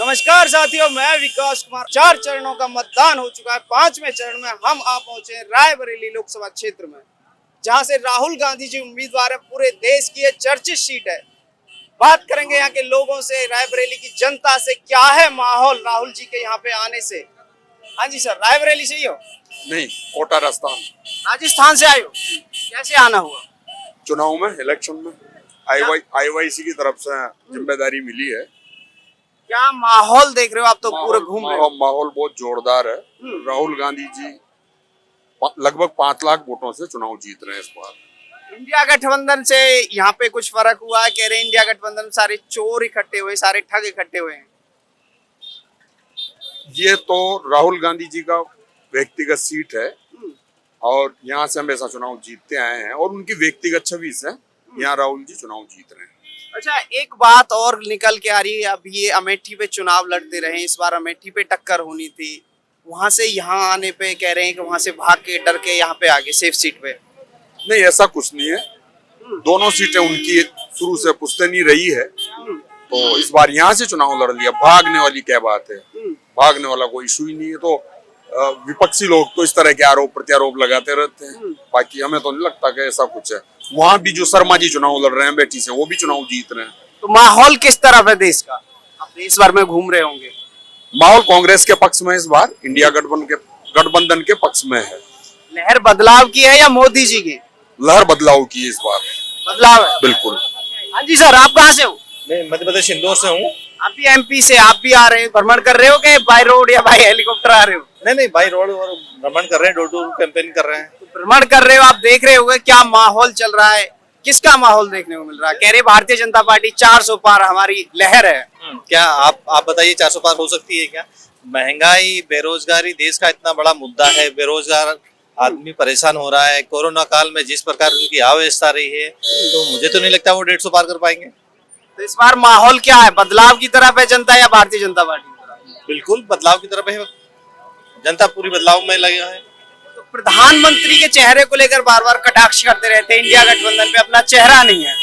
नमस्कार साथियों, मैं विकास कुमार। 4 चरणों का मतदान हो चुका है। 5वें चरण में हम आ पहुंचे हैं रायबरेली लोकसभा क्षेत्र में, जहां से राहुल गांधी जी उम्मीदवार है। पूरे देश की ये चर्चित सीट है। बात करेंगे यहाँ के लोगों से, रायबरेली की जनता से, क्या है माहौल राहुल जी के यहाँ पे आने से। हाँ जी सर, रायबरेली से ही हो? नहीं, कोटा राजस्थान। राजस्थान से आए हो? कैसे आना हुआ? चुनाव में, इलेक्शन में आईवाईसी की तरफ से जिम्मेदारी मिली है। क्या माहौल देख रहे हो आप? तो पूरे घूम रहे हो। माहौल बहुत जोरदार है। राहुल गांधी जी लगभग 5 लाख वोटों से चुनाव जीत रहे हैं इस बार। इंडिया गठबंधन से यहाँ पे कुछ फर्क हुआ है? कह रहे हैं इंडिया गठबंधन में सारे चोर इकट्ठे हुए, सारे ठग इकट्ठे हुए हैं। ये तो राहुल गांधी जी का व्यक्तिगत सीट है और यहाँ से हमेशा चुनाव जीतते आए हैं और उनकी व्यक्तिगत छवि से यहाँ राहुल जी चुनाव जीत रहे हैं। अच्छा, एक बात और निकल के आ रही है। अब ये अमेठी पे चुनाव लड़ते रहे, इस बार अमेठी पे टक्कर होनी थी। वहां से यहाँ आने पे कह रहे हैं कि वहां से भाग के डर के यहाँ पे आगे सेफ सीट पे। नहीं, ऐसा कुछ नहीं है। दोनों सीटें उनकी शुरू से पुश्तैनी रही है, तो इस बार यहाँ से चुनाव लड़ लिया। भागने वाली क्या बात है? भागने वाला कोई इशू ही नहीं है। तो विपक्षी लोग तो इस तरह के आरोप प्रत्यारोप लगाते रहते हैं। बाकी हमें तो नहीं लगता कि ऐसा कुछ है। वहाँ भी जो शर्मा जी चुनाव लड़ रहे हैं अमेठी से, वो भी चुनाव जीत रहे हैं। तो माहौल किस तरफ है देश का? आप देश भर में घूम रहे होंगे। माहौल कांग्रेस के पक्ष में इस बार, इंडिया गठबंधन के पक्ष में है। लहर बदलाव की है या मोदी जी की? लहर बदलाव की इस बार। बदलाव है बिल्कुल। हाँ जी सर, आप कहाँ से हो? मैं मध्य प्रदेश इंदौर से हूँ। आप भी एमपी से? आप भी आ रहे हैं, भ्रमण कर रहे हो कि बाय रोड या बाय हेलीकॉप्टर आ रहे हो? नहीं, बाई रोड और भ्रमण कर रहे हैं, डोर टू डोर कैंपेन कर रहे हैं। तो भ्रमण कर रहे हो, आप देख रहे होंगे क्या माहौल चल रहा है। किसका माहौल देखने को मिल रहा है? कह रहे भारतीय जनता पार्टी 400 पार हमारी लहर है। क्या आप बताइए, 400 पार हो सकती है क्या? महंगाई, बेरोजगारी देश का इतना बड़ा मुद्दा है। बेरोजगार आदमी परेशान हो रहा है। कोरोना काल में जिस प्रकार उनकी अव्यवस्था रही है, तो मुझे तो नहीं लगता वो 150 पार कर पाएंगे। तो इस बार माहौल क्या है? बदलाव की तरफ है जनता या भारतीय जनता पार्टी की तरफ? बिल्कुल बदलाव की तरफ है जनता, पूरी बदलाव में लगा है। तो प्रधानमंत्री के चेहरे को लेकर बार बार कटाक्ष करते रहते हैं। इंडिया गठबंधन पे अपना चेहरा नहीं है।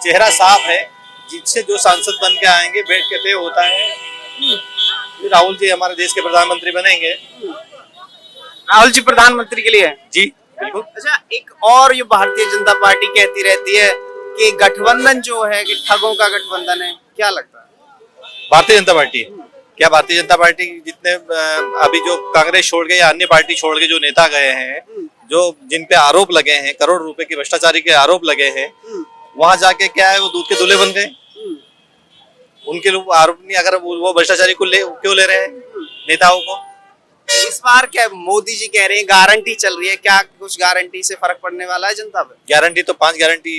चेहरा साफ है। जिससे जो सांसद बन के आएंगे बैठ के तय होता है। राहुल जी हमारे देश के प्रधानमंत्री बनेंगे। राहुल जी प्रधानमंत्री के लिए है? जी बिल्कुल। अच्छा, एक और ये भारतीय जनता पार्टी कहती रहती है कि गठबंधन जो है कि ठगों का गठबंधन है, क्या लगता है? भारतीय जनता पार्टी, क्या भारतीय जनता पार्टी जितने अभी जो कांग्रेस छोड़ के या अन्य पार्टी छोड़ के जो नेता गए हैं, जो जिन पे आरोप लगे हैं, करोड़ रुपए की भ्रष्टाचारी के आरोप लगे हैं, वहां जाके क्या है वो दूध के दूल्हे बन गए? उनके लोग आरोप नहीं, अगर वो भ्रष्टाचारी को क्यों ले रहे हैं नेताओं को? इस बार क्या मोदी जी कह रहे हैं गारंटी चल रही है, क्या कुछ गारंटी से फर्क पड़ने वाला है जनता पे? गारंटी तो 5 गारंटी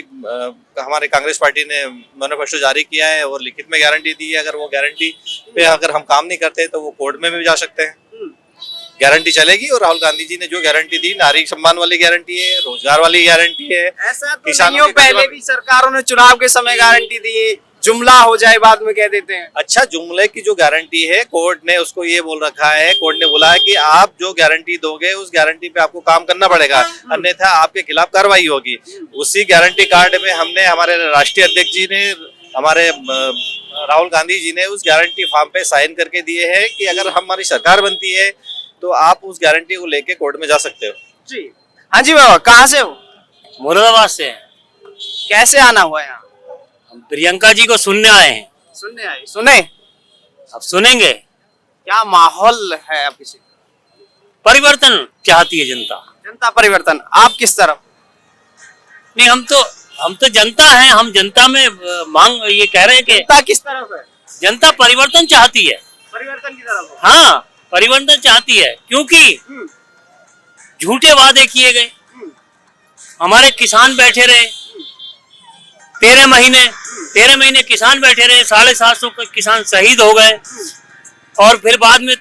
हमारे कांग्रेस पार्टी ने मैनिफेस्टो जारी किया है और लिखित में गारंटी दी है। अगर वो गारंटी पे अगर हम काम नहीं करते तो वो कोर्ट में भी जा सकते हैं। गारंटी चलेगी। और राहुल गांधी जी ने जो गारंटी दी, नारी सम्मान वाली गारंटी है, रोजगार वाली गारंटी है। ऐसा तो नहीं हो, पहले भी सरकारों ने चुनाव के समय गारंटी दी, जुमला हो जाए बाद में कह देते हैं। अच्छा, जुमले की जो गारंटी है, कोर्ट ने उसको ये बोल रखा है, कोर्ट ने बोला है कि आप जो गारंटी दोगे उस गारंटी पे आपको काम करना पड़ेगा, अन्यथा आपके खिलाफ कार्रवाई होगी। उसी गारंटी कार्ड में हमने, हमारे राष्ट्रीय अध्यक्ष जी ने, हमारे राहुल गांधी जी ने उस गारंटी फॉर्म पे साइन करके दिए हैं कि अगर हमारी सरकार बनती है तो आप उस गारंटी को लेके कोर्ट में जा सकते हो। जी हाँ जी बाबा, कहाँ से हो? मुरादाबाद से हैं। कैसे आना हुआ यहाँ? हम प्रियंका जी को सुनने आए हैं। सुनने आए? सुने? अब सुनेंगे। क्या माहौल है अब? किसी परिवर्तन चाहती है जनता। जनता परिवर्तन, आप किस तरफ? नहीं, हम तो जनता हैं। हम जनता में मांग ये कह रहे हैं कि जनता किस तरफ है? जनता परिवर्तन चाहती है। परिवर्तन की तरफ? हाँ, परिवर्तन चाहती है, क्योंकि झूठे वादे किए गए। हमारे किसान बैठे रहे 13 महीने किसान बैठे रहे। 750 किसान शहीद हो गए और फिर बाद में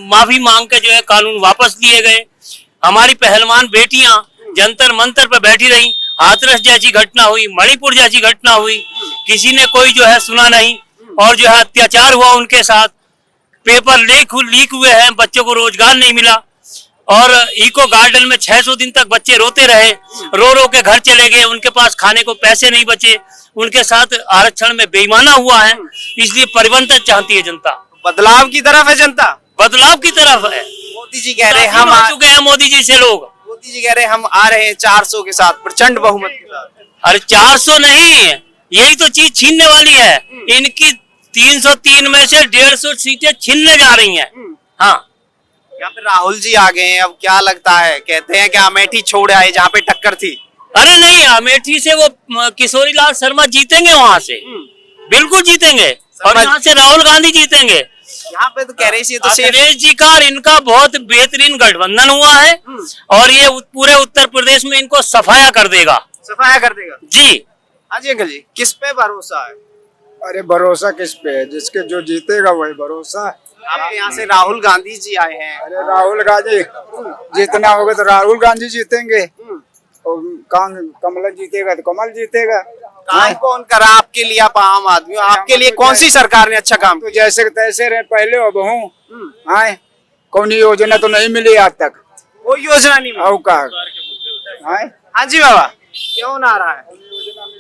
माफी मांग के जो है कानून वापस लिए गए। हमारी पहलवान बेटियां जंतर मंतर पर बैठी रही। हाथरस जैसी घटना हुई, मणिपुर जैसी घटना हुई, किसी ने कोई जो है सुना नहीं और जो है अत्याचार हुआ उनके साथ। पेपर लीक हुए हैं, बच्चों को रोजगार नहीं मिला और इको गार्डन में 600 दिन तक बच्चे रोते रहे, रो रो के घर चले गए, उनके पास खाने को पैसे नहीं बचे। उनके साथ आरक्षण में बेईमाना हुआ है, इसलिए परिवर्तन चाहती है जनता। बदलाव की तरफ है जनता। बदलाव की तरफ है। मोदी जी कह रहे हैं हम आ चुके हैं मोदी जी से लोग। मोदी जी कह रहे हैं हम आ रहे हैं 400 के साथ, प्रचंड बहुमत के साथ। अरे 400 नहीं, यही तो चीज छीनने वाली है। इनकी 303 में से 150 सीटें छीनने जा रही हैं। हाँ, यहाँ पे राहुल जी आ गए हैं, अब क्या लगता है? कहते हैं कि अमेठी छोड़ आए जहाँ पे टक्कर थी। अरे नहीं, अमेठी से वो किशोरी लाल शर्मा जीतेंगे, वहां से बिल्कुल जीतेंगे, और यहाँ से राहुल गांधी जीतेंगे। यहाँ पे तो कह रहे हैं तो अखिलेश जी का और इनका बहुत बेहतरीन गठबंधन हुआ है, और ये पूरे उत्तर प्रदेश में इनको सफाया कर देगा। सफाया कर देगा जी। हाँ जी अंकल जी, किस पे भरोसा है? अरे भरोसा किस पे है? जिसके जो जीतेगा वही भरोसा है। आपके यहाँ से राहुल गांधी जी आए हैं। अरे राहुल गांधी जीतना होगा तो राहुल गांधी जीतेंगे, और कमल जीतेगा तो कमल जीतेगा। काम कौन करा आपके लिए? आप आम आदमी हो, आपके लिए कौन सी सरकार ने अच्छा काम तो जैसे तैसे रहे पहले अब हूँ आए, कौन योजना तो नहीं मिली आज तक। कोई योजना नहीं मिली। और का आए? हाँ जी बाबा, क्यों ना आ रहा है?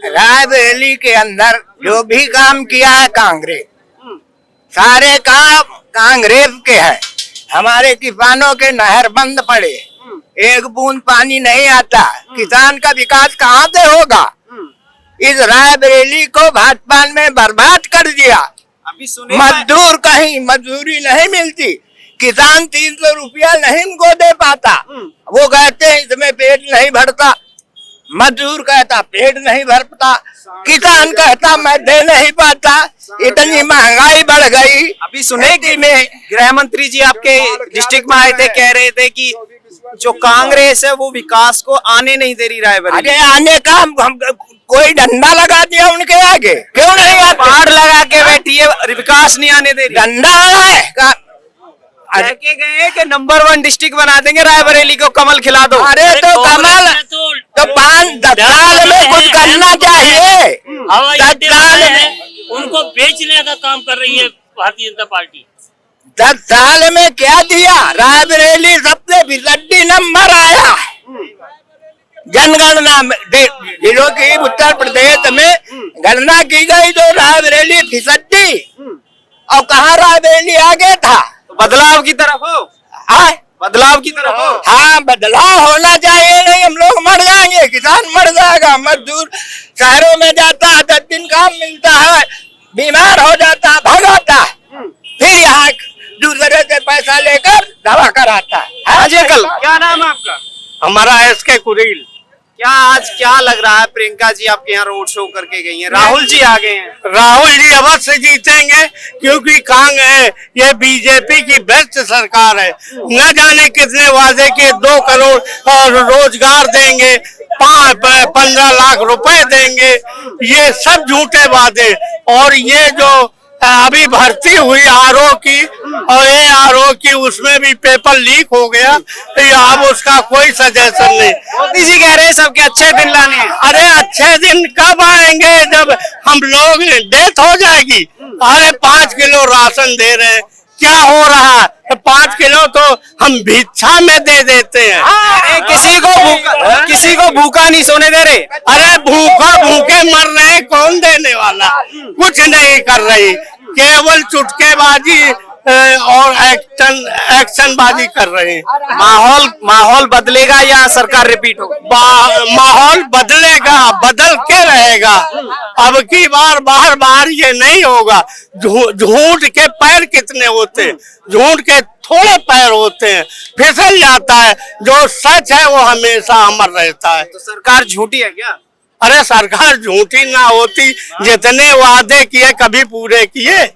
रायबरेली के अंदर जो भी काम किया है कांग्रेस, सारे काम कांग्रेस के है। हमारे किसानों के नहर बंद पड़े, एक बूंद पानी नहीं आता, किसान का विकास कहाँ से होगा? इस रायबरेली को भाजपा ने बर्बाद कर दिया। अभी सुने मजदूर कहीं मजदूरी नहीं मिलती, किसान 300 रुपया नहीं उनको दे पाता। वो कहते हैं इसमें पेट नहीं भरता, मजदूर कहता पेट नहीं भरता, किसान कहता मैं दे नहीं पाता, इतनी महंगाई बढ़ गई। अभी सुने कि में गृह मंत्री जी आपके डिस्ट्रिक्ट में आए थे, कह रहे थे कि जो कांग्रेस है वो विकास को आने नहीं दे रही रायबरेली। अरे आने का हम कोई डंडा लगा दिया उनके आगे, क्यों नहीं आते? बाढ़ लगा के बैठी है, विकास नहीं आने दे रही। डंडा है कह के गए हैं कि नंबर 1 डिस्ट्रिक्ट बना देंगे रायबरेली को, कमल खिला दो। अरे तो कमल तो 5-10 साल में कुछ करना चाहिए। हवाई 10 अड्डे साल बनाए में हैं, उनको बेचने का काम कर रही है भारतीय जनता पार्टी। 10 साल में क्या दिया? रायबरेली सबसे फिसड्डी नंबर आया जनगणना में। जिलों की उत्तर प्रदेश में गणना की गई तो रायबरेली फिसड्डी, और कहाँ रायबरेली आगे था। बदलाव की तरफ हो, बदलाव की तरफ हो। हाँ बदलाव होना चाहिए, नहीं हम लोग मर जाएंगे, किसान मर जाएगा, मजदूर शहरों में जाता है, 10 दिन काम मिलता है, बीमार हो जाता, भगाता, फिर यहाँ दूसरे से पैसा लेकर दवा कराता है। हाँ जी अंकल, क्या नाम है आपका? हमारा SK कुरील। क्या आज क्या लग रहा है? प्रियंका जी आपके यहाँ रोड शो करके गई हैं, राहुल जी आ गए हैं। राहुल जी अवश्य जीतेंगे, क्योंकि कांग्रेस ये बीजेपी की बेस्ट सरकार है। न जाने कितने वादे किए, 2 करोड़ और रोजगार देंगे, 15 लाख रुपए देंगे, ये सब झूठे वादे। और ये जो अभी भर्ती हुई RO की, और ये RO की उसमें भी पेपर लीक हो गया, तो अब उसका कोई सजेशन नहीं। मोदी जी कह रहे हैं सबके अच्छे दिन लाने हैं। अरे अच्छे दिन कब आएंगे? जब हम लोग डेथ हो जाएगी। अरे 5 किलो राशन दे रहे हैं, क्या हो रहा है? 5 किलो तो हम भिक्षा में दे देते हैं। अरे किसी को भूखा नहीं सोने दे रहे। अरे भूखे मर रहे, कौन देने वाला? कुछ नहीं कर रही, केवल चुटकेबाजी और एक्शनबाजी कर रहे हैं। माहौल बदलेगा या सरकार रिपीट होगा? माहौल बदलेगा, बदल के रहेगा। अब की बार ये नहीं होगा। झूठ के पैर कितने होते हैं? झूठ के थोड़े पैर होते हैं, फिसल जाता है। जो सच है वो हमेशा अमर रहता है। तो सरकार झूठी है क्या? अरे सरकार झूठी ना होती, जितने वादे किए कभी पूरे किए?